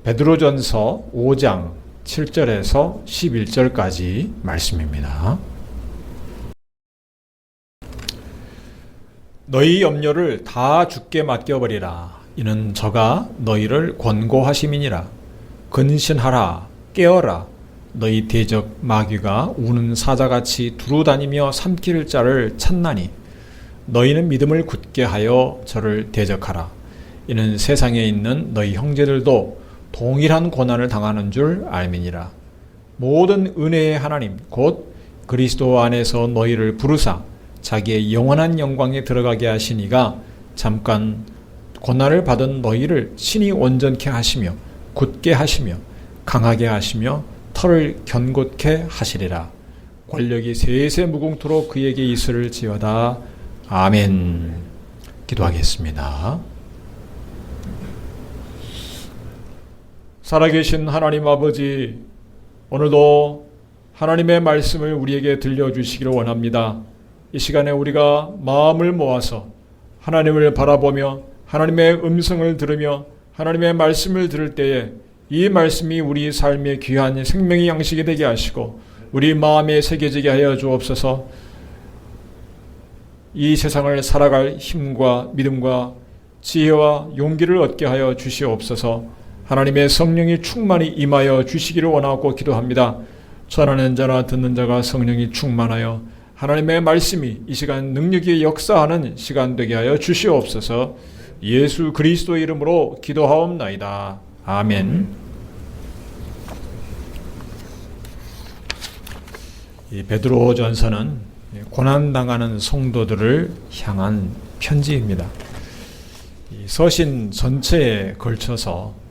베드로전서 5장 7절에서 11절까지 말씀입니다. 너희 염려를 다 주께 맡겨버리라. 이는 저가 너희를 권고하심이니라. 근신하라, 깨어라. 너희 대적 마귀가 우는 사자같이 두루다니며 삼킬 자를 찾나니 너희는 믿음을 굳게 하여 저를 대적하라. 이는 세상에 있는 너희 형제들도 동일한 고난을 당하는 줄 알미니라. 모든 은혜의 하나님 곧 그리스도 안에서 너희를 부르사 자기의 영원한 영광에 들어가게 하시니가 잠깐 고난을 받은 너희를 친히 온전케 하시며 굳게 하시며 강하게 하시며 털을 견고케 하시리라. 권력이 세세 무궁토록 그에게 있을지어다. 아멘. 기도하겠습니다. 살아계신 하나님 아버지, 오늘도 하나님의 말씀을 우리에게 들려주시기를 원합니다. 이 시간에 우리가 마음을 모아서 하나님을 바라보며 하나님의 음성을 들으며 하나님의 말씀을 들을 때에 이 말씀이 우리 삶의 귀한 생명의 양식이 되게 하시고 우리 마음에 새겨지게 하여 주옵소서. 이 세상을 살아갈 힘과 믿음과 지혜와 용기를 얻게 하여 주시옵소서. 하나님의 성령이 충만히 임하여 주시기를 원하고 기도합니다. 전하는 자나 듣는 자가 성령이 충만하여 하나님의 말씀이 이 시간 능력이 역사하는 시간 되게 하여 주시옵소서. 예수 그리스도의 이름으로 기도하옵나이다. 아멘. 이 베드로전서는 고난당하는 성도들을 향한 편지입니다. 이 서신 전체에 걸쳐서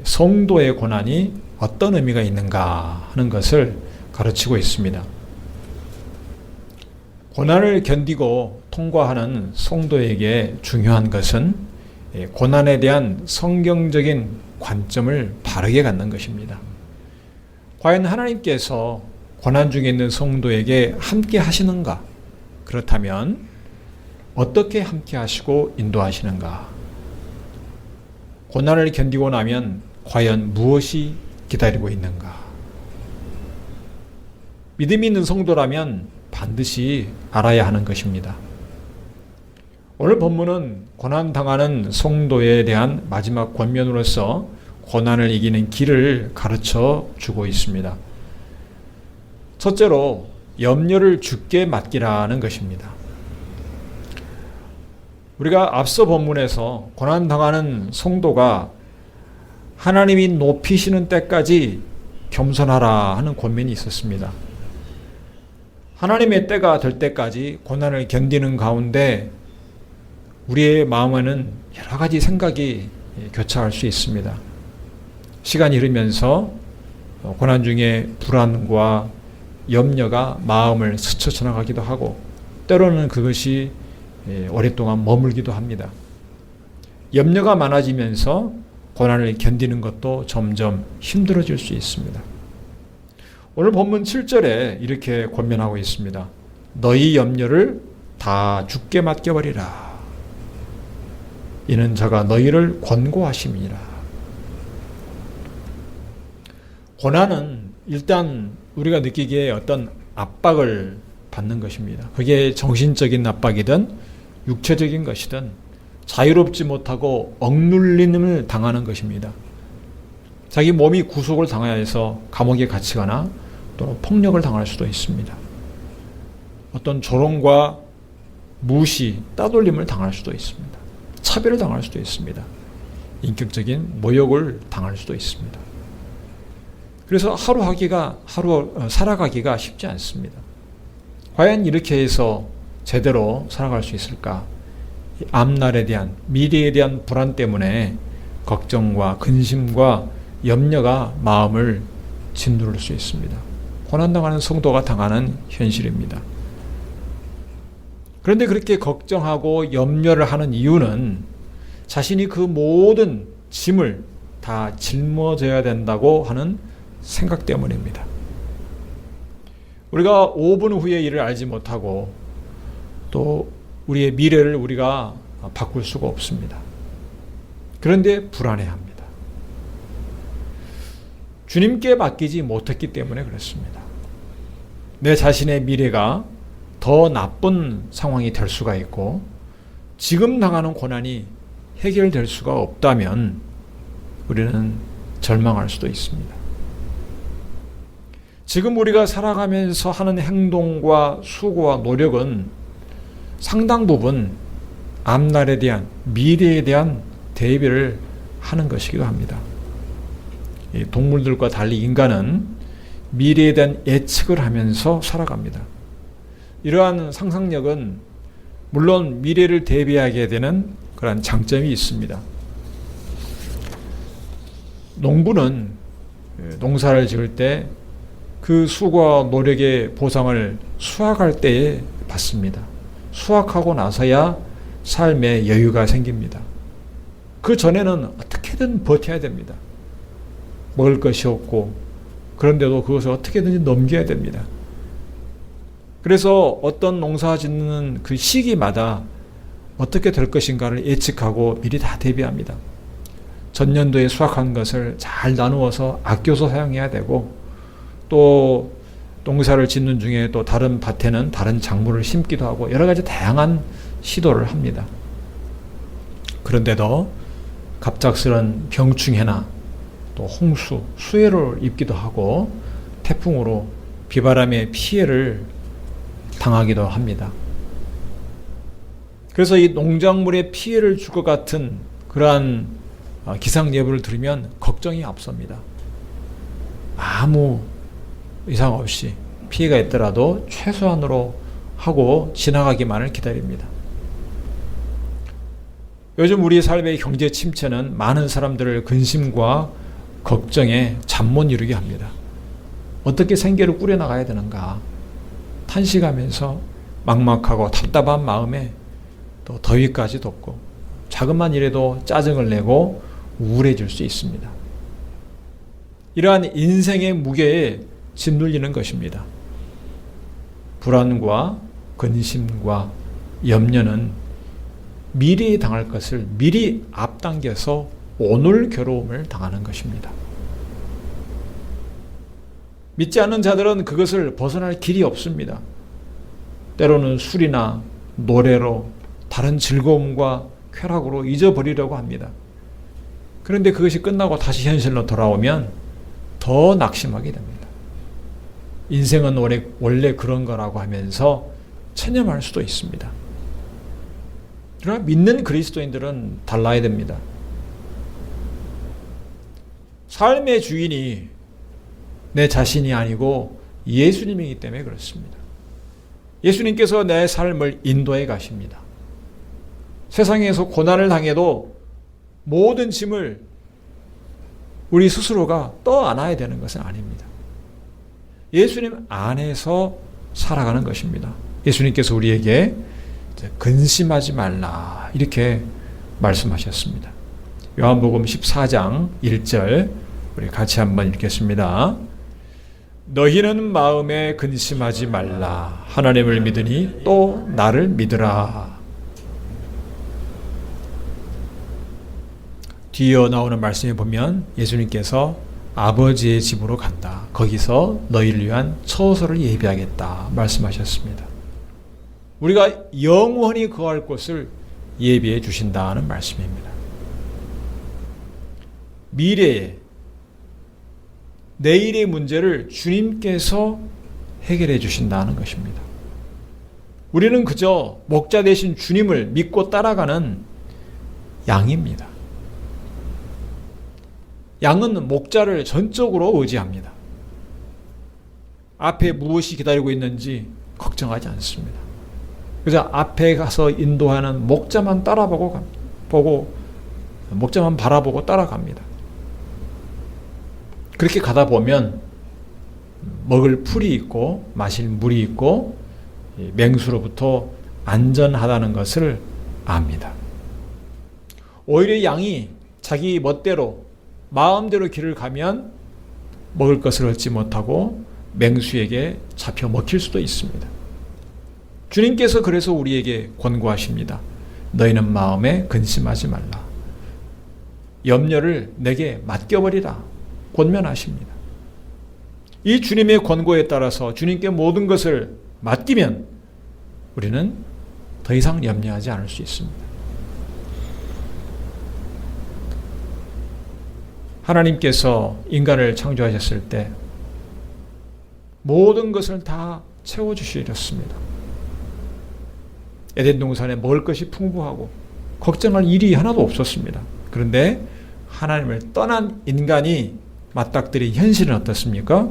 성도의 고난이 어떤 의미가 있는가 하는 것을 가르치고 있습니다. 고난을 견디고 통과하는 성도에게 중요한 것은 고난에 대한 성경적인 관점을 바르게 갖는 것입니다. 과연 하나님께서 고난 중에 있는 성도에게 함께 하시는가? 그렇다면 어떻게 함께 하시고 인도하시는가? 고난을 견디고 나면 과연 무엇이 기다리고 있는가? 믿음이 있는 성도라면 반드시 알아야 하는 것입니다. 오늘 본문은 고난당하는 성도에 대한 마지막 권면으로서 고난을 이기는 길을 가르쳐 주고 있습니다. 첫째로 염려를 주께 맡기라는 것입니다. 우리가 앞서 본문에서 고난당하는 성도가 하나님이 높이시는 때까지 겸손하라 하는 권면이 있었습니다. 하나님의 때가 될 때까지 고난을 견디는 가운데 우리의 마음에는 여러 가지 생각이 교차할 수 있습니다. 시간이 흐르면서 고난 중에 불안과 염려가 마음을 스쳐 지나가기도 하고 때로는 그것이 오랫동안 머물기도 합니다. 염려가 많아지면서 고난을 견디는 것도 점점 힘들어질 수 있습니다. 오늘 본문 7절에 이렇게 권면하고 있습니다. 너희 염려를 다 주께 맡겨버리라. 이는 저가 너희를 권고하심이라. 고난은 일단 우리가 느끼기에 어떤 압박을 받는 것입니다. 그게 정신적인 압박이든 육체적인 것이든 자유롭지 못하고 억눌림을 당하는 것입니다. 자기 몸이 구속을 당해야 해서 감옥에 갇히거나 또 폭력을 당할 수도 있습니다. 어떤 조롱과 무시, 따돌림을 당할 수도 있습니다. 차별을 당할 수도 있습니다. 인격적인 모욕을 당할 수도 있습니다. 그래서 하루 살아가기가 쉽지 않습니다. 과연 이렇게 해서 제대로 살아갈 수 있을까? 앞날에 대한, 미래에 대한 불안 때문에 걱정과 근심과 염려가 마음을 짓누를 수 있습니다. 고난당하는 성도가 당하는 현실입니다. 그런데 그렇게 걱정하고 염려를 하는 이유는 자신이 그 모든 짐을 다 짊어져야 된다고 하는 생각 때문입니다. 우리가 5분 후의 일을 알지 못하고 또 우리의 미래를 우리가 바꿀 수가 없습니다. 그런데 불안해합니다. 주님께 맡기지 못했기 때문에 그렇습니다. 내 자신의 미래가 더 나쁜 상황이 될 수가 있고 지금 당하는 고난이 해결될 수가 없다면 우리는 절망할 수도 있습니다. 지금 우리가 살아가면서 하는 행동과 수고와 노력은 상당 부분 앞날에 대한, 미래에 대한 대비를 하는 것이기도 합니다. 동물들과 달리 인간은 미래에 대한 예측을 하면서 살아갑니다. 이러한 상상력은 물론 미래를 대비하게 되는 그런 장점이 있습니다. 농부는 농사를 지을 때 그 수고와 노력의 보상을 수확할 때에 받습니다. 수확하고 나서야 삶에 여유가 생깁니다. 그 전에는 어떻게든 버텨야 됩니다. 먹을 것이 없고 그런데도 그것을 어떻게든지 넘겨야 됩니다. 그래서 어떤 농사 짓는 그 시기마다 어떻게 될 것인가를 예측하고 미리 다 대비합니다. 전년도에 수확한 것을 잘 나누어서 아껴서 사용해야 되고 또 농사를 짓는 중에 또 다른 밭에는 다른 작물을 심기도 하고 여러 가지 다양한 시도를 합니다. 그런데도 갑작스런 병충해나 또 홍수, 수해를 입기도 하고 태풍으로 비바람의 피해를 당하기도 합니다. 그래서 이 농작물에 피해를 줄 것 같은 그러한 기상 예보를 들으면 걱정이 앞섭니다. 아무 이상 없이 피해가 있더라도 최소한으로 하고 지나가기만을 기다립니다. 요즘 우리 삶의 경제 침체는 많은 사람들을 근심과 걱정에 잠 못 이루게 합니다. 어떻게 생계를 꾸려나가야 되는가 탄식하면서 막막하고 답답한 마음에 또 더위까지 덮고 작은만 일에도 짜증을 내고 우울해질 수 있습니다. 이러한 인생의 무게에 짓눌리는 것입니다. 불안과 근심과 염려는 미래에 당할 것을 미리 앞당겨서 오늘 괴로움을 당하는 것입니다. 믿지 않는 자들은 그것을 벗어날 길이 없습니다. 때로는 술이나 노래로 다른 즐거움과 쾌락으로 잊어버리려고 합니다. 그런데 그것이 끝나고 다시 현실로 돌아오면 더 낙심하게 됩니다. 인생은 원래 그런 거라고 하면서 체념할 수도 있습니다. 그러나 믿는 그리스도인들은 달라야 됩니다. 삶의 주인이 내 자신이 아니고 예수님이기 때문에 그렇습니다. 예수님께서 내 삶을 인도해 가십니다. 세상에서 고난을 당해도 모든 짐을 우리 스스로가 떠안아야 되는 것은 아닙니다. 예수님 안에서 살아가는 것입니다. 예수님께서 우리에게 근심하지 말라 이렇게 말씀하셨습니다. 요한복음 14장 1절 우리 같이 한번 읽겠습니다. 너희는 마음에 근심하지 말라. 하나님을 믿으니 또 나를 믿으라. 뒤이어 나오는 말씀에 보면 예수님께서 아버지의 집으로 간다. 거기서 너희를 위한 처소를 예비하겠다 말씀하셨습니다. 우리가 영원히 거할 곳을 예비해 주신다는 말씀입니다. 미래에 내일의 문제를 주님께서 해결해 주신다는 것입니다. 우리는 그저 목자 되신 주님을 믿고 따라가는 양입니다. 양은 목자를 전적으로 의지합니다. 앞에 무엇이 기다리고 있는지 걱정하지 않습니다. 그래서 앞에 가서 인도하는 목자만 목자만 바라보고 따라갑니다. 그렇게 가다 보면 먹을 풀이 있고 마실 물이 있고 맹수로부터 안전하다는 것을 압니다. 오히려 양이 자기 멋대로 마음대로 길을 가면 먹을 것을 얻지 못하고 맹수에게 잡혀 먹힐 수도 있습니다. 주님께서 그래서 우리에게 권고하십니다. 너희는 마음에 근심하지 말라. 염려를 내게 맡겨버리라. 권면하십니다. 이 주님의 권고에 따라서 주님께 모든 것을 맡기면 우리는 더 이상 염려하지 않을 수 있습니다. 하나님께서 인간을 창조하셨을 때 모든 것을 다 채워주시렸습니다. 에덴 동산에 먹을 것이 풍부하고 걱정할 일이 하나도 없었습니다. 그런데 하나님을 떠난 인간이 맞닥뜨린 현실은 어떻습니까?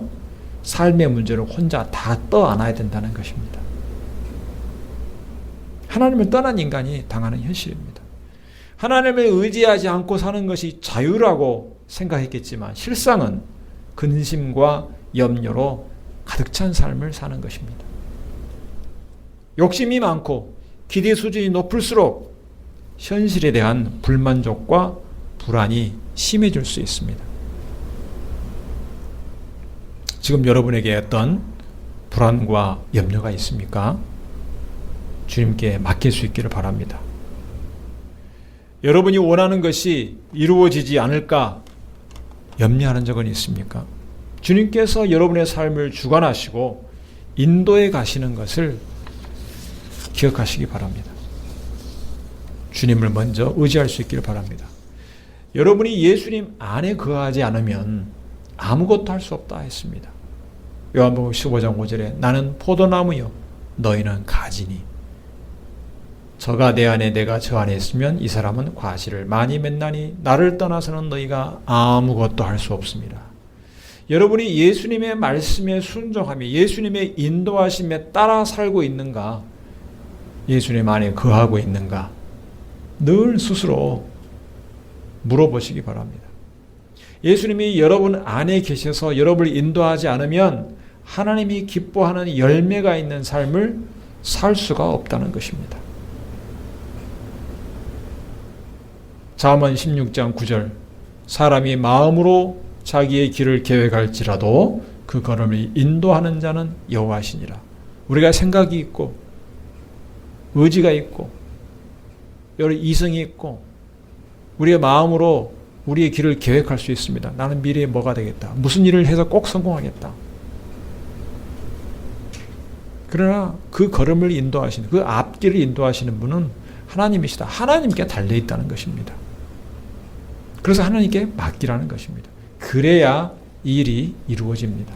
삶의 문제를 혼자 다 떠안아야 된다는 것입니다. 하나님을 떠난 인간이 당하는 현실입니다. 하나님을 의지하지 않고 사는 것이 자유라고 생각했겠지만 실상은 근심과 염려로 가득 찬 삶을 사는 것입니다. 욕심이 많고 기대 수준이 높을수록 현실에 대한 불만족과 불안이 심해질 수 있습니다. 지금 여러분에게 어떤 불안과 염려가 있습니까? 주님께 맡길 수 있기를 바랍니다. 여러분이 원하는 것이 이루어지지 않을까 염려하는 적은 있습니까? 주님께서 여러분의 삶을 주관하시고 인도해 가시는 것을 기억하시기 바랍니다. 주님을 먼저 의지할 수 있기를 바랍니다. 여러분이 예수님 안에 거하지 않으면 아무것도 할 수 없다 했습니다. 요한복음 15장 5절에 나는 포도나무요 너희는 가지니 저가 내 안에 내가 저 안에 있으면 이 사람은 과실을 많이 맺나니 나를 떠나서는 너희가 아무것도 할 수 없습니다. 여러분이 예수님의 말씀에 순종하며 예수님의 인도하심에 따라 살고 있는가? 예수님 안에 거하고 있는가? 늘 스스로 물어보시기 바랍니다. 예수님이 여러분 안에 계셔서 여러분을 인도하지 않으면 하나님이 기뻐하는 열매가 있는 삶을 살 수가 없다는 것입니다. 잠언 16장 9절 사람이 마음으로 자기의 길을 계획할지라도 그 걸음을 인도하는 자는 여호와시니라. 우리가 생각이 있고 의지가 있고 여러 이성이 있고 우리의 마음으로 우리의 길을 계획할 수 있습니다. 나는 미래에 뭐가 되겠다. 무슨 일을 해서 꼭 성공하겠다. 그러나 그 걸음을 인도하시는 그 앞길을 인도하시는 분은 하나님이시다. 하나님께 달려있다는 것입니다. 그래서 하나님께 맡기라는 것입니다. 그래야 일이 이루어집니다.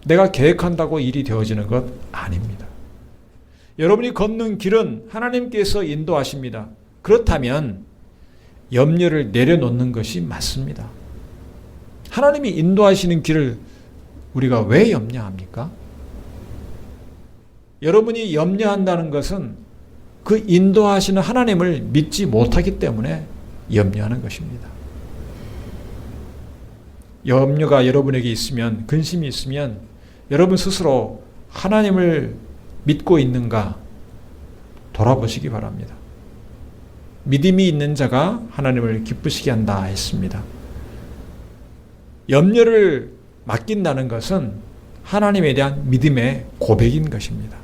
내가 계획한다고 일이 되어지는 것 아닙니다. 여러분이 걷는 길은 하나님께서 인도하십니다. 그렇다면 염려를 내려놓는 것이 맞습니다. 하나님이 인도하시는 길을 우리가 왜 염려합니까? 여러분이 염려한다는 것은 그 인도하시는 하나님을 믿지 못하기 때문에 염려하는 것입니다. 염려가 여러분에게 있으면, 근심이 있으면 여러분 스스로 하나님을 믿고 있는가 돌아보시기 바랍니다. 믿음이 있는 자가 하나님을 기쁘시게 한다 했습니다. 염려를 맡긴다는 것은 하나님에 대한 믿음의 고백인 것입니다.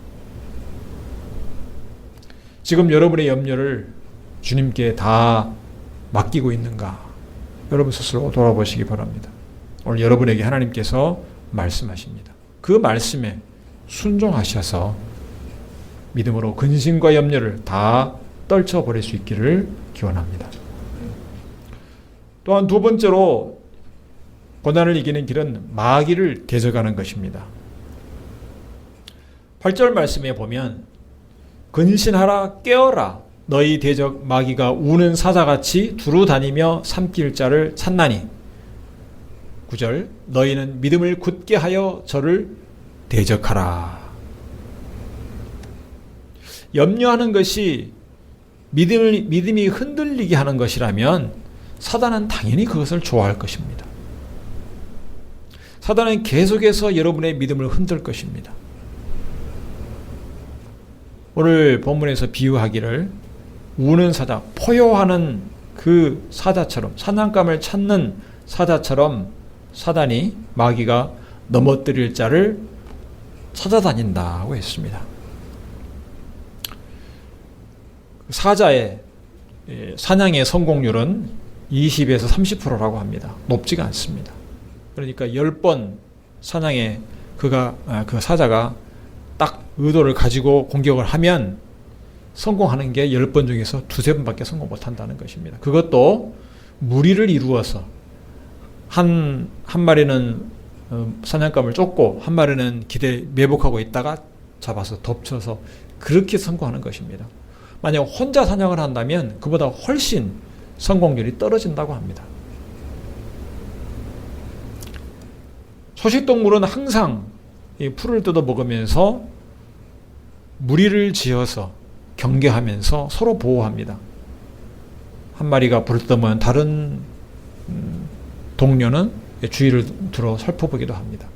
지금 여러분의 염려를 주님께 다 맡기고 있는가? 여러분 스스로 돌아보시기 바랍니다. 오늘 여러분에게 하나님께서 말씀하십니다. 그 말씀에 순종하셔서 믿음으로 근심과 염려를 다 떨쳐버릴 수 있기를 기원합니다. 또한 두 번째로 고난을 이기는 길은 마귀를 대적하는 것입니다. 8절 말씀에 보면 근신하라 깨어라 너희 대적 마귀가 우는 사자같이 두루 다니며 삼킬 자를 찾나니 9절 너희는 믿음을 굳게 하여 저를 대적하라. 염려하는 것이 믿음이 흔들리게 하는 것이라면 사단은 당연히 그것을 좋아할 것입니다. 사단은 계속해서 여러분의 믿음을 흔들 것입니다. 오늘 본문에서 비유하기를 우는 사자, 포효하는 그 사자처럼 사냥감을 찾는 사자처럼 사단이 마귀가 넘어뜨릴 자를 찾아다닌다고 했습니다. 사자의 사냥의 성공률은 20에서 30%라고 합니다. 높지가 않습니다. 그러니까 10번 사냥에 그 사자가 딱 의도를 가지고 공격을 하면 성공하는 게 10번 중에서 2-3번밖에 성공 못한다는 것입니다. 그것도 무리를 이루어서 한 마리는 사냥감을 쫓고 한 마리는 기대 매복하고 있다가 잡아서 덮쳐서 그렇게 성공하는 것입니다. 만약 혼자 사냥을 한다면 그보다 훨씬 성공률이 떨어진다고 합니다. 초식동물은 항상 이 풀을 뜯어 먹으면서 무리를 지어서 경계하면서 서로 보호합니다. 한 마리가 불을 뜯으면 다른 동료는 주의를 들어 살펴보기도 합니다.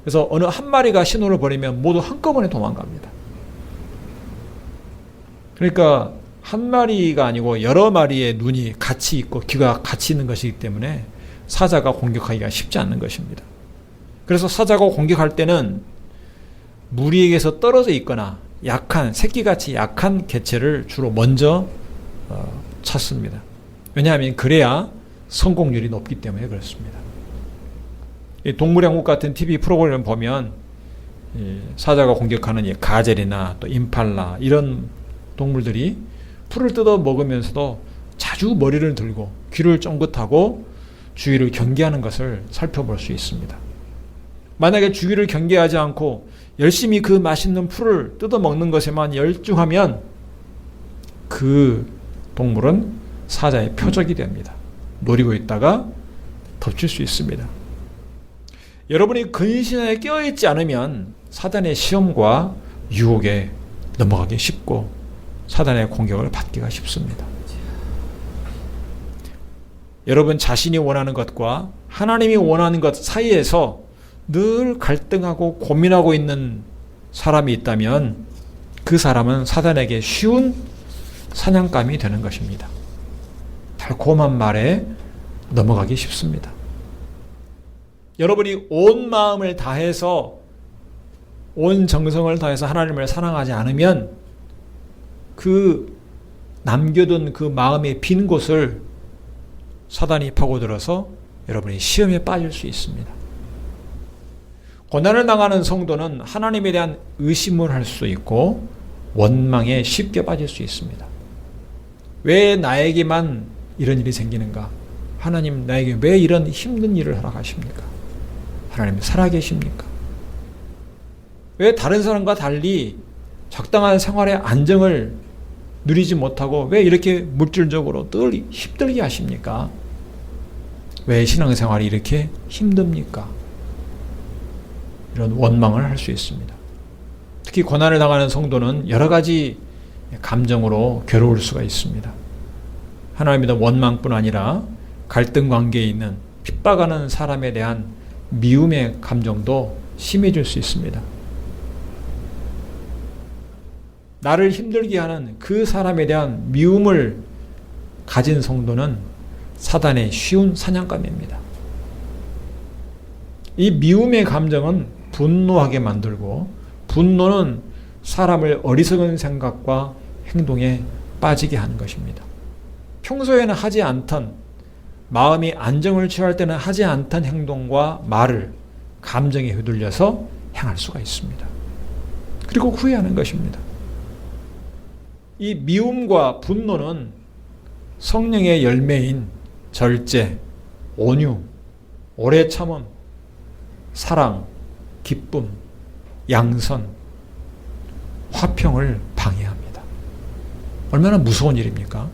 그래서 어느 한 마리가 신호를 보내면 모두 한꺼번에 도망갑니다. 그러니까 한 마리가 아니고 여러 마리의 눈이 같이 있고 귀가 같이 있는 것이기 때문에 사자가 공격하기가 쉽지 않는 것입니다. 그래서 사자가 공격할 때는 무리에게서 떨어져 있거나 새끼같이 약한 개체를 주로 먼저 찾습니다. 왜냐하면 그래야 성공률이 높기 때문에 그렇습니다. 동물의 왕국 같은 TV 프로그램을 보면 사자가 공격하는 가젤이나 또 임팔라 이런 동물들이 풀을 뜯어 먹으면서도 자주 머리를 들고 귀를 쫑긋하고 주위를 경계하는 것을 살펴볼 수 있습니다. 만약에 주위를 경계하지 않고 열심히 그 맛있는 풀을 뜯어 먹는 것에만 열중하면 그 동물은 사자의 표적이 됩니다. 노리고 있다가 덮칠 수 있습니다. 여러분이 근신하에 깨어있지 않으면 사단의 시험과 유혹에 넘어가기 쉽고 사단의 공격을 받기가 쉽습니다. 여러분 자신이 원하는 것과 하나님이 원하는 것 사이에서 늘 갈등하고 고민하고 있는 사람이 있다면 그 사람은 사단에게 쉬운 사냥감이 되는 것입니다. 달콤한 말에 넘어가기 쉽습니다. 여러분이 온 마음을 다해서 온 정성을 다해서 하나님을 사랑하지 않으면 그 남겨둔 그 마음의 빈 곳을 사단이 파고들어서 여러분이 시험에 빠질 수 있습니다. 고난을 당하는 성도는 하나님에 대한 의심을 할 수 있고 원망에 쉽게 빠질 수 있습니다. 왜 나에게만 이런 일이 생기는가? 하나님 나에게 왜 이런 힘든 일을 허락하십니까? 하나님 살아계십니까? 왜 다른 사람과 달리 적당한 생활의 안정을 누리지 못하고 왜 이렇게 물질적으로 늘 힘들게 하십니까? 왜 신앙생활이 이렇게 힘듭니까? 이런 원망을 할 수 있습니다. 특히 고난을 당하는 성도는 여러 가지 감정으로 괴로울 수가 있습니다. 하나님에 대한 원망뿐 아니라 갈등 관계에 있는 핍박하는 사람에 대한 미움의 감정도 심해질 수 있습니다. 나를 힘들게 하는 그 사람에 대한 미움을 가진 성도는 사단의 쉬운 사냥감입니다. 이 미움의 감정은 분노하게 만들고 분노는 사람을 어리석은 생각과 행동에 빠지게 하는 것입니다. 평소에는 하지 않던 마음이 안정을 취할 때는 하지 않던 행동과 말을 감정에 휘둘려서 행할 수가 있습니다. 그리고 후회하는 것입니다. 이 미움과 분노는 성령의 열매인 절제, 온유, 오래 참음, 사랑, 기쁨, 양선, 화평을 방해합니다. 얼마나 무서운 일입니까?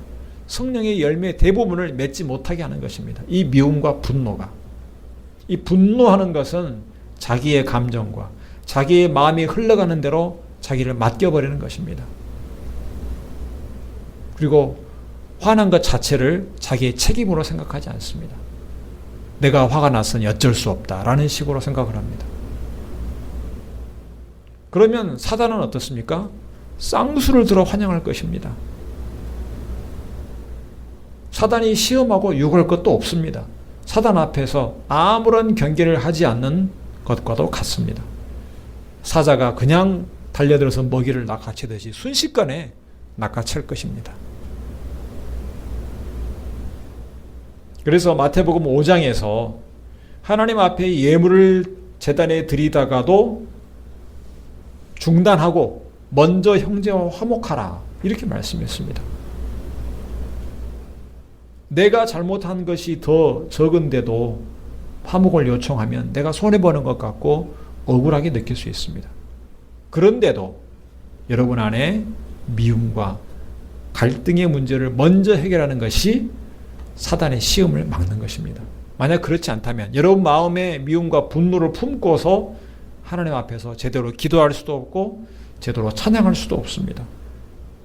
성령의 열매 대부분을 맺지 못하게 하는 것입니다. 이 미움과 분노가. 이 분노하는 것은 자기의 감정과 자기의 마음이 흘러가는 대로 자기를 맡겨버리는 것입니다. 그리고 화난 것 자체를 자기의 책임으로 생각하지 않습니다. 내가 화가 났으니 어쩔 수 없다라는 식으로 생각을 합니다. 그러면 사단은 어떻습니까? 쌍수를 들어 환영할 것입니다. 사단이 시험하고 유혹할 것도 없습니다. 사단 앞에서 아무런 경계를 하지 않는 것과도 같습니다. 사자가 그냥 달려들어서 먹이를 낚아채듯이 순식간에 낚아챌 것입니다. 그래서 마태복음 5장에서 하나님 앞에 예물을 제단에 들이다가도 중단하고 먼저 형제와 화목하라 이렇게 말씀했습니다. 내가 잘못한 것이 더 적은데도 화목을 요청하면 내가 손해보는 것 같고 억울하게 느낄 수 있습니다. 그런데도 여러분 안에 미움과 갈등의 문제를 먼저 해결하는 것이 사단의 시험을 막는 것입니다. 만약 그렇지 않다면 여러분 마음에 미움과 분노를 품고서 하나님 앞에서 제대로 기도할 수도 없고 제대로 찬양할 수도 없습니다.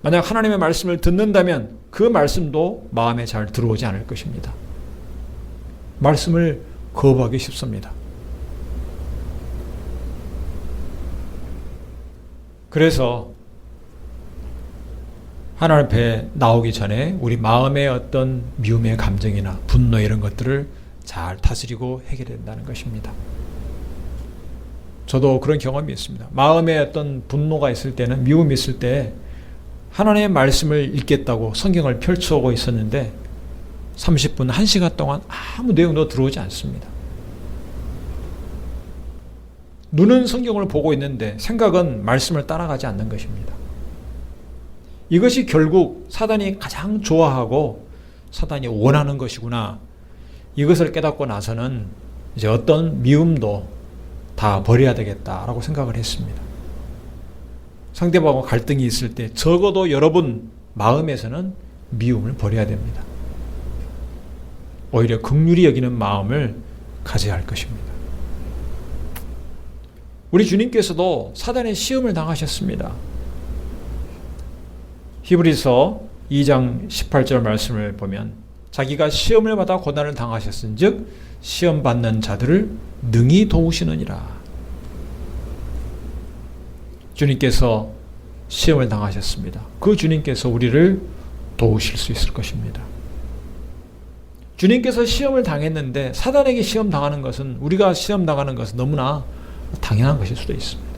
만약 하나님의 말씀을 듣는다면 그 말씀도 마음에 잘 들어오지 않을 것입니다. 말씀을 거부하기 쉽습니다. 그래서 하나님 앞에 나오기 전에 우리 마음의 어떤 미움의 감정이나 분노 이런 것들을 잘 다스리고 해결해야 된다는 것입니다. 저도 그런 경험이 있습니다. 마음에 어떤 분노가 있을 때는, 미움이 있을 때 하나님의 말씀을 읽겠다고 성경을 펼쳐오고 있었는데 30분, 1시간 동안 아무 내용도 들어오지 않습니다. 눈은 성경을 보고 있는데 생각은 말씀을 따라가지 않는 것입니다. 이것이 결국 사단이 가장 좋아하고 사단이 원하는 것이구나. 이것을 깨닫고 나서는 이제 어떤 미움도 다 버려야 되겠다라고 생각을 했습니다. 상대방과 갈등이 있을 때 적어도 여러분 마음에서는 미움을 버려야 됩니다. 오히려 긍휼히 여기는 마음을 가져야 할 것입니다. 우리 주님께서도 사단의 시험을 당하셨습니다. 히브리서 2장 18절 말씀을 보면 자기가 시험을 받아 고난을 당하셨은즉 시험 받는 자들을 능히 도우시느니라. 주님께서 시험을 당하셨습니다. 그 주님께서 우리를 도우실 수 있을 것입니다. 주님께서 시험을 당했는데 사단에게 시험 당하는 것은, 우리가 시험 당하는 것은 너무나 당연한 것일 수도 있습니다.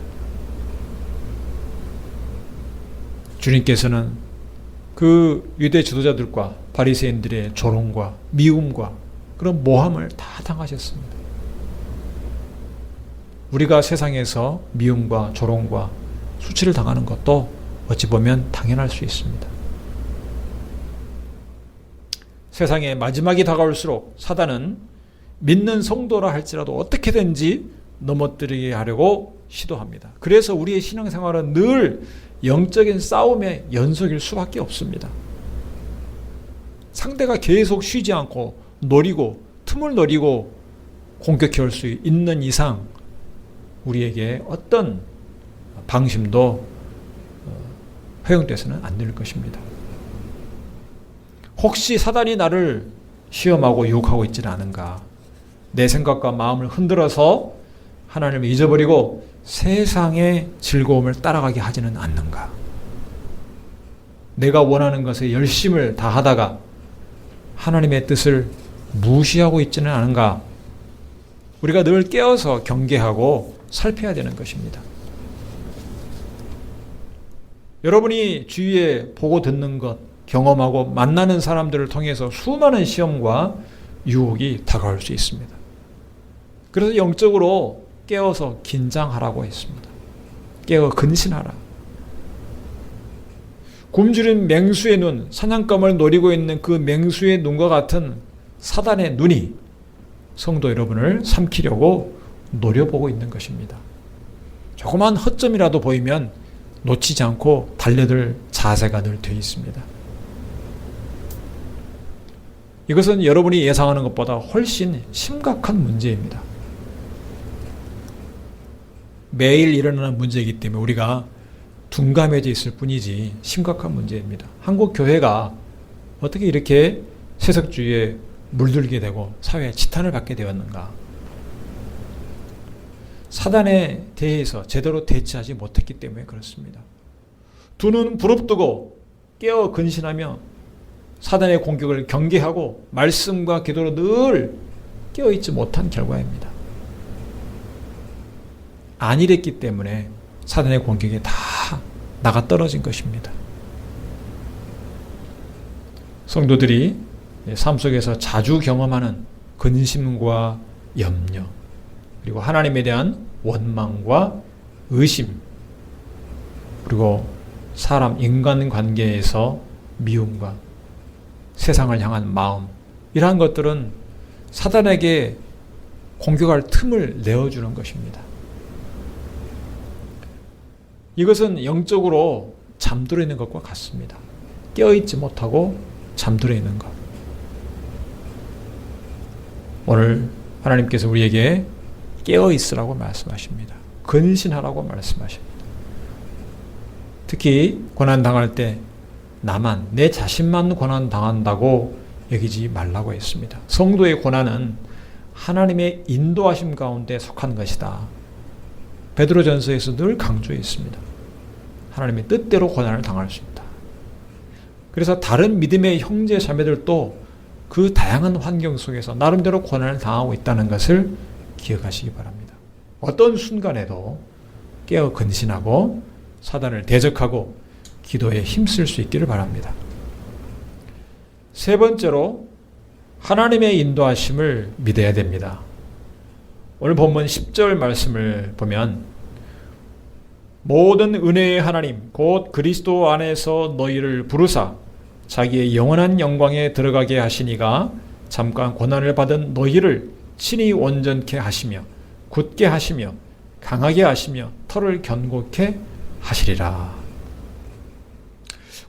주님께서는 그 유대 지도자들과 바리새인들의 조롱과 미움과 그런 모함을 다 당하셨습니다. 우리가 세상에서 미움과 조롱과 수치를 당하는 것도 어찌 보면 당연할 수 있습니다. 세상의 마지막이 다가올수록 사단은 믿는 성도라 할지라도 어떻게든지 넘어뜨리게 하려고 시도합니다. 그래서 우리의 신앙생활은 늘 영적인 싸움의 연속일 수밖에 없습니다. 상대가 계속 쉬지 않고 노리고 틈을 노리고 공격해 올 수 있는 이상 우리에게 어떤 방심도 허용돼서는 안 될 것입니다. 혹시 사단이 나를 시험하고 유혹하고 있지는 않은가? 내 생각과 마음을 흔들어서 하나님을 잊어버리고 세상의 즐거움을 따라가게 하지는 않는가? 내가 원하는 것에 열심을 다하다가 하나님의 뜻을 무시하고 있지는 않은가? 우리가 늘 깨어서 경계하고 살펴야 되는 것입니다. 여러분이 주위에 보고 듣는 것, 경험하고 만나는 사람들을 통해서 수많은 시험과 유혹이 다가올 수 있습니다. 그래서 영적으로 깨어서 긴장하라고 했습니다. 깨어 근신하라. 굶주린 맹수의 눈, 사냥감을 노리고 있는 그 맹수의 눈과 같은 사단의 눈이 성도 여러분을 삼키려고 노려보고 있는 것입니다. 조그만 허점이라도 보이면 놓치지 않고 달려들 자세가 늘 되어 있습니다. 이것은 여러분이 예상하는 것보다 훨씬 심각한 문제입니다. 매일 일어나는 문제이기 때문에 우리가 둔감해져 있을 뿐이지 심각한 문제입니다. 한국 교회가 어떻게 이렇게 세속주의에 물들게 되고 사회에 지탄을 받게 되었는가? 사단에 대해서 제대로 대처하지 못했기 때문에 그렇습니다. 두 눈 부릅뜨고 깨어 근신하며 사단의 공격을 경계하고 말씀과 기도로 늘 깨어있지 못한 결과입니다. 안 이랬기 때문에 사단의 공격이 다 나가 떨어진 것입니다. 성도들이 삶 속에서 자주 경험하는 근심과 염려, 그리고 하나님에 대한 원망과 의심, 그리고 사람, 인간관계에서 미움과 세상을 향한 마음, 이러한 것들은 사단에게 공격할 틈을 내어주는 것입니다. 이것은 영적으로 잠들어 있는 것과 같습니다. 깨어있지 못하고 잠들어 있는 것. 오늘 하나님께서 우리에게 깨어있으라고 말씀하십니다. 근신하라고 말씀하십니다. 특히 고난당할 때 나만, 내 자신만 고난당한다고 여기지 말라고 했습니다. 성도의 고난은 하나님의 인도하심 가운데 속한 것이다. 베드로전서에서 늘 강조했습니다. 하나님의 뜻대로 고난을 당할 수 있다. 그래서 다른 믿음의 형제 자매들도 그 다양한 환경 속에서 나름대로 고난을 당하고 있다는 것을 기억하시기 바랍니다. 어떤 순간에도 깨어 근신하고 사단을 대적하고 기도에 힘쓸 수 있기를 바랍니다. 세 번째로 하나님의 인도하심을 믿어야 됩니다. 오늘 본문 10절 말씀을 보면 모든 은혜의 하나님 곧 그리스도 안에서 너희를 부르사 자기의 영원한 영광에 들어가게 하시니가 잠깐 고난을 받은 너희를 친히 온전케 하시며 굳게 하시며 강하게 하시며 털을 견고케 하시리라.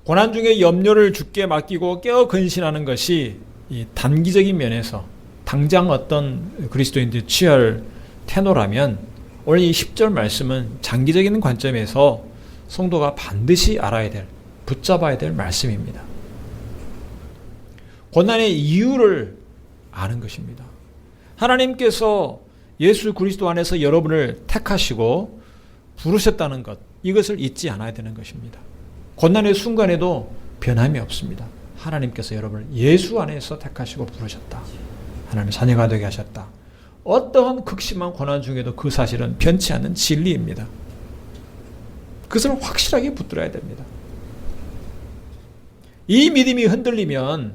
고난 중에 염려를 주께 맡기고 깨어 근신하는 것이 이 단기적인 면에서 당장 어떤 그리스도인들이 취할 태도라면 오늘 이 10절 말씀은 장기적인 관점에서 성도가 반드시 알아야 될, 붙잡아야 될 말씀입니다. 고난의 이유를 아는 것입니다. 하나님께서 예수 그리스도 안에서 여러분을 택하시고 부르셨다는 것, 이것을 잊지 않아야 되는 것입니다. 고난의 순간에도 변함이 없습니다. 하나님께서 여러분을 예수 안에서 택하시고 부르셨다. 하나님의 자녀가 되게 하셨다. 어떠한 극심한 고난 중에도 그 사실은 변치 않는 진리입니다. 그것을 확실하게 붙들어야 됩니다. 이 믿음이 흔들리면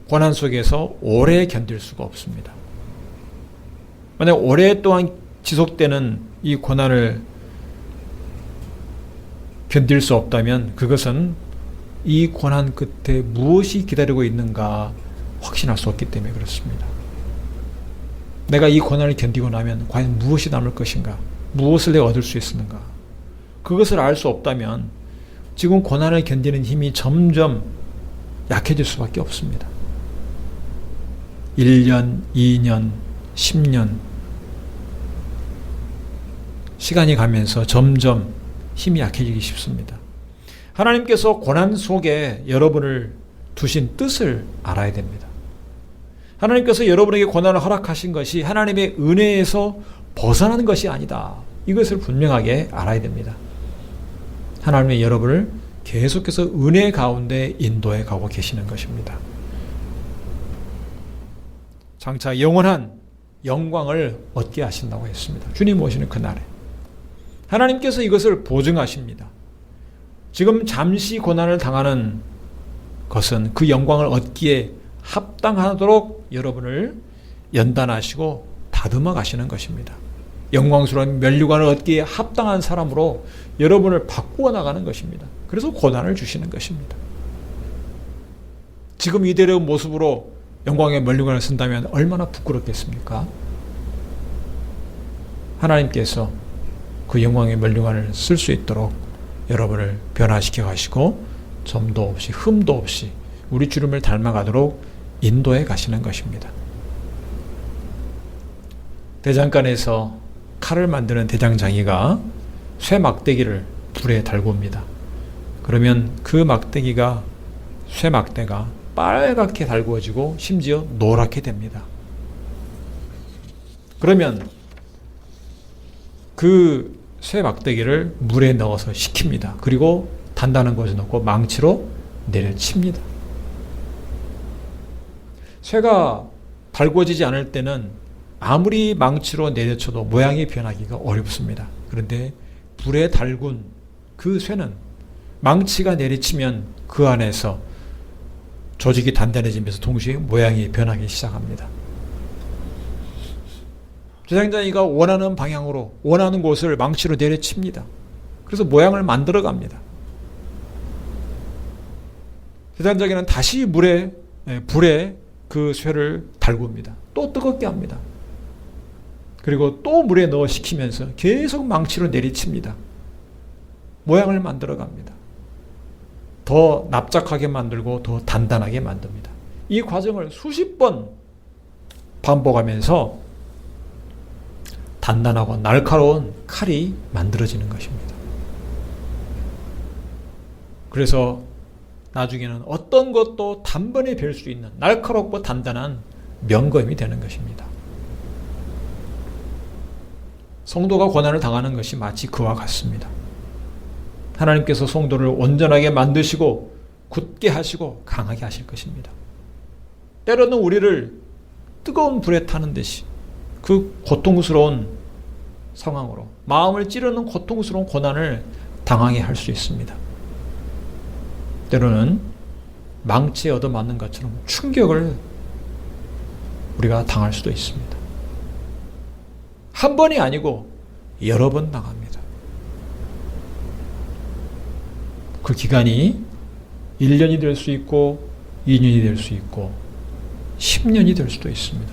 고난 속에서 오래 견딜 수가 없습니다. 만약 오랫동안 지속되는 이 고난을 견딜 수 없다면 그것은 이 고난 끝에 무엇이 기다리고 있는가 확신할 수 없기 때문에 그렇습니다. 내가 이 고난을 견디고 나면 과연 무엇이 남을 것인가? 무엇을 내가 얻을 수 있었는가? 그것을 알 수 없다면 지금 고난을 견디는 힘이 점점 약해질 수밖에 없습니다. 1년, 2년, 10년 시간이 가면서 점점 힘이 약해지기 쉽습니다. 하나님께서 고난 속에 여러분을 두신 뜻을 알아야 됩니다. 하나님께서 여러분에게 고난을 허락하신 것이 하나님의 은혜에서 벗어나는 것이 아니다. 이것을 분명하게 알아야 됩니다. 하나님의 여러분을 계속해서 은혜 가운데 인도해 가고 계시는 것입니다. 장차 영원한 영광을 얻게 하신다고 했습니다. 주님 오시는 그날에. 하나님께서 이것을 보증하십니다. 지금 잠시 고난을 당하는 것은 그 영광을 얻기에 합당하도록 여러분을 연단하시고 다듬어 가시는 것입니다. 영광스러운 면류관을 얻기에 합당한 사람으로 여러분을 바꾸어 나가는 것입니다. 그래서 고난을 주시는 것입니다. 지금 이대로 모습으로 영광의 면류관을 쓴다면 얼마나 부끄럽겠습니까? 하나님께서 그 영광의 면류관을 쓸 수 있도록 여러분을 변화시켜 가시고 점도 없이 흠도 없이 우리 주님을 닮아가도록 인도해 가시는 것입니다. 대장간에서 칼을 만드는 대장장이가 쇠 막대기를 불에 달굽니다. 그러면 그 막대기가 쇠 막대가 빨갛게 달구어지고 심지어 노랗게 됩니다. 그러면 그 쇠 막대기를 물에 넣어서 식힙니다. 그리고 단단한 곳에 넣고 망치로 내려칩니다. 쇠가 달구어지지 않을 때는 아무리 망치로 내려쳐도 모양이 변하기가 어렵습니다. 그런데 불에 달군 그 쇠는 망치가 내리치면 그 안에서 조직이 단단해지면서 동시에 모양이 변하기 시작합니다. 재상자이가 원하는 방향으로 원하는 곳을 망치로 내려칩니다. 그래서 모양을 만들어 갑니다. 재상자기는 다시 불에 그 쇠를 달굽니다. 또 뜨겁게 합니다. 그리고 또 물에 넣어 식히면서 계속 망치로 내리칩니다. 모양을 만들어 갑니다. 더 납작하게 만들고 더 단단하게 만듭니다. 이 과정을 수십 번 반복하면서 단단하고 날카로운 칼이 만들어지는 것입니다. 그래서 나중에는 어떤 것도 단번에 벨 수 있는 날카롭고 단단한 명검이 되는 것입니다. 성도가 고난을 당하는 것이 마치 그와 같습니다. 하나님께서 성도를 온전하게 만드시고 굳게 하시고 강하게 하실 것입니다. 때로는 우리를 뜨거운 불에 타는 듯이 그 고통스러운 상황으로 마음을 찌르는 고통스러운 고난을 당하게 할 수 있습니다. 때로는 망치에 얻어맞는 것처럼 충격을 우리가 당할 수도 있습니다. 한 번이 아니고 여러 번 당합니다. 그 기간이 1년이 될 수 있고 2년이 될 수 있고 10년이 될 수도 있습니다.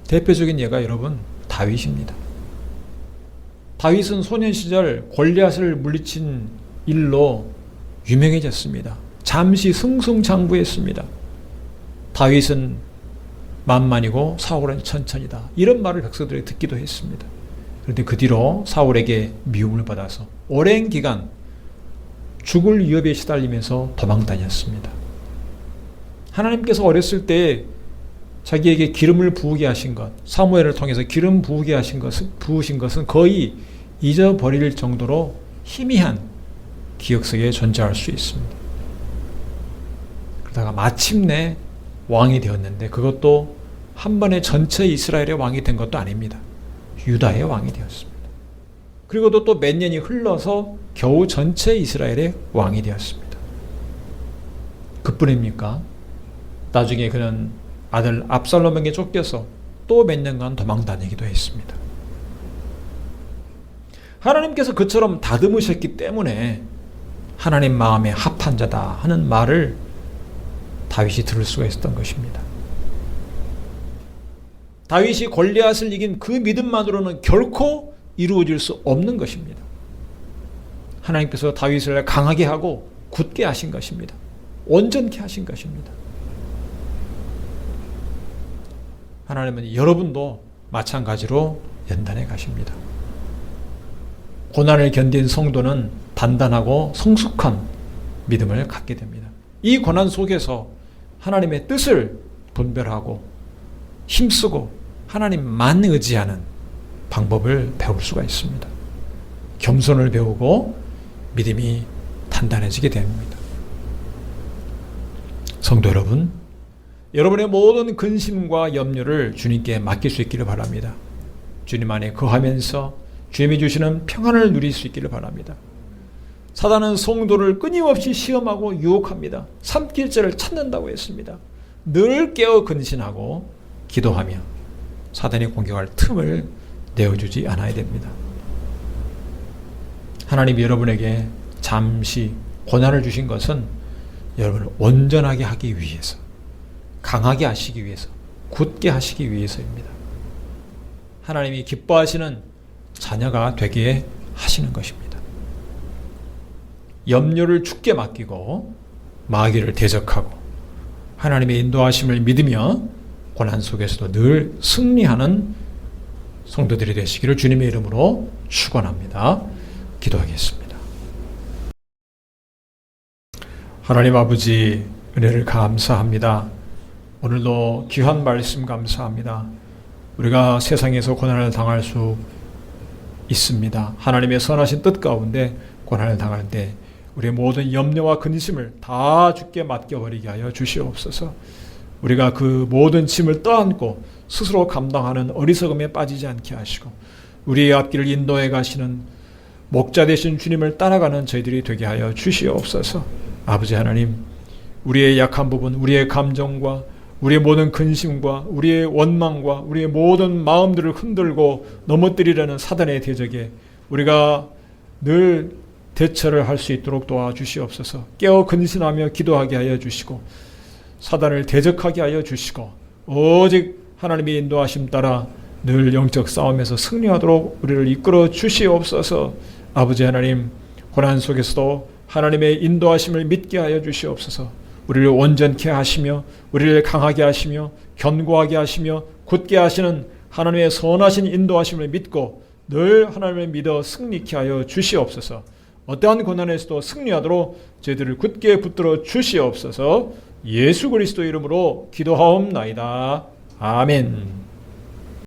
대표적인 예가 여러분 다윗입니다. 다윗은 소년 시절 골리앗을 물리친 일로 유명해졌습니다. 잠시 승승장구했습니다. 다윗은 만만이고 사울은 천천이다. 이런 말을 백성들이 듣기도 했습니다. 그런데 그 뒤로 사울에게 미움을 받아서 오랜 기간 죽을 위협에 시달리면서 도망 다녔습니다. 하나님께서 어렸을 때 자기에게 기름을 부으게 하신 것, 사무엘을 통해서 기름 부으신 것은 거의 잊어버릴 정도로 희미한 기억 속에 존재할 수 있습니다. 그러다가 마침내 왕이 되었는데 그것도 한 번에 전체 이스라엘의 왕이 된 것도 아닙니다. 유다의 왕이 되었습니다. 그리고 또 몇 년이 흘러서 겨우 전체 이스라엘의 왕이 되었습니다. 그뿐입니까? 나중에 그는 아들 압살롬에게 쫓겨서 또 몇 년간 도망 다니기도 했습니다. 하나님께서 그처럼 다듬으셨기 때문에 하나님 마음에 합한 자다 하는 말을 다윗이 들을 수가 있었던 것입니다. 다윗이 골리앗을 이긴 그 믿음만으로는 결코 이루어질 수 없는 것입니다. 하나님께서 다윗을 강하게 하고 굳게 하신 것입니다. 온전케 하신 것입니다. 하나님은 여러분도 마찬가지로 연단해 가십니다. 고난을 견딘 성도는 단단하고 성숙한 믿음을 갖게 됩니다. 이 고난 속에서 하나님의 뜻을 분별하고 힘쓰고 하나님만 의지하는 방법을 배울 수가 있습니다. 겸손을 배우고 믿음이 단단해지게 됩니다. 성도 여러분, 여러분의 모든 근심과 염려를 주님께 맡길 수 있기를 바랍니다. 주님 안에 거하면서 주님이 주시는 평안을 누릴 수 있기를 바랍니다. 사단은 성도를 끊임없이 시험하고 유혹합니다. 삼킬 자를 찾는다고 했습니다. 늘 깨어 근신하고 기도하며 사단이 공격할 틈을 내어주지 않아야 됩니다. 하나님이 여러분에게 잠시 고난을 주신 것은 여러분을 온전하게 하기 위해서, 강하게 하시기 위해서, 굳게 하시기 위해서입니다. 하나님이 기뻐하시는 자녀가 되게 하시는 것입니다. 염려를 주께 맡기고 마귀를 대적하고 하나님의 인도하심을 믿으며 고난 속에서도 늘 승리하는 성도들이 되시기를 주님의 이름으로 축원합니다. 기도하겠습니다. 하나님 아버지, 은혜를 감사합니다. 오늘도 귀한 말씀 감사합니다. 우리가 세상에서 고난을 당할 수 있습니다. 하나님의 선하신 뜻 가운데 고난을 당할 때 우리의 모든 염려와 근심을 다 주께 맡겨버리게 하여 주시옵소서. 우리가 그 모든 짐을 떠안고 스스로 감당하는 어리석음에 빠지지 않게 하시고 우리의 앞길을 인도해 가시는 목자 되신 주님을 따라가는 저희들이 되게 하여 주시옵소서. 아버지 하나님, 우리의 약한 부분, 우리의 감정과 우리의 모든 근심과 우리의 원망과 우리의 모든 마음들을 흔들고 넘어뜨리려는 사단의 대적에 우리가 늘 대처를 할 수 있도록 도와주시옵소서. 깨어 근신하며 기도하게 하여 주시고 사단을 대적하게 하여 주시고 오직 하나님의 인도하심 따라 늘 영적 싸움에서 승리하도록 우리를 이끌어 주시옵소서. 아버지 하나님, 고난 속에서도 하나님의 인도하심을 믿게 하여 주시옵소서. 우리를 온전케 하시며 우리를 강하게 하시며 견고하게 하시며 굳게 하시는 하나님의 선하신 인도하심을 믿고 늘 하나님을 믿어 승리케 하여 주시옵소서. 어떠한 고난에서도 승리하도록 저희들을 굳게 붙들어 주시옵소서. 예수 그리스도 이름으로 기도하옵나이다. 아멘.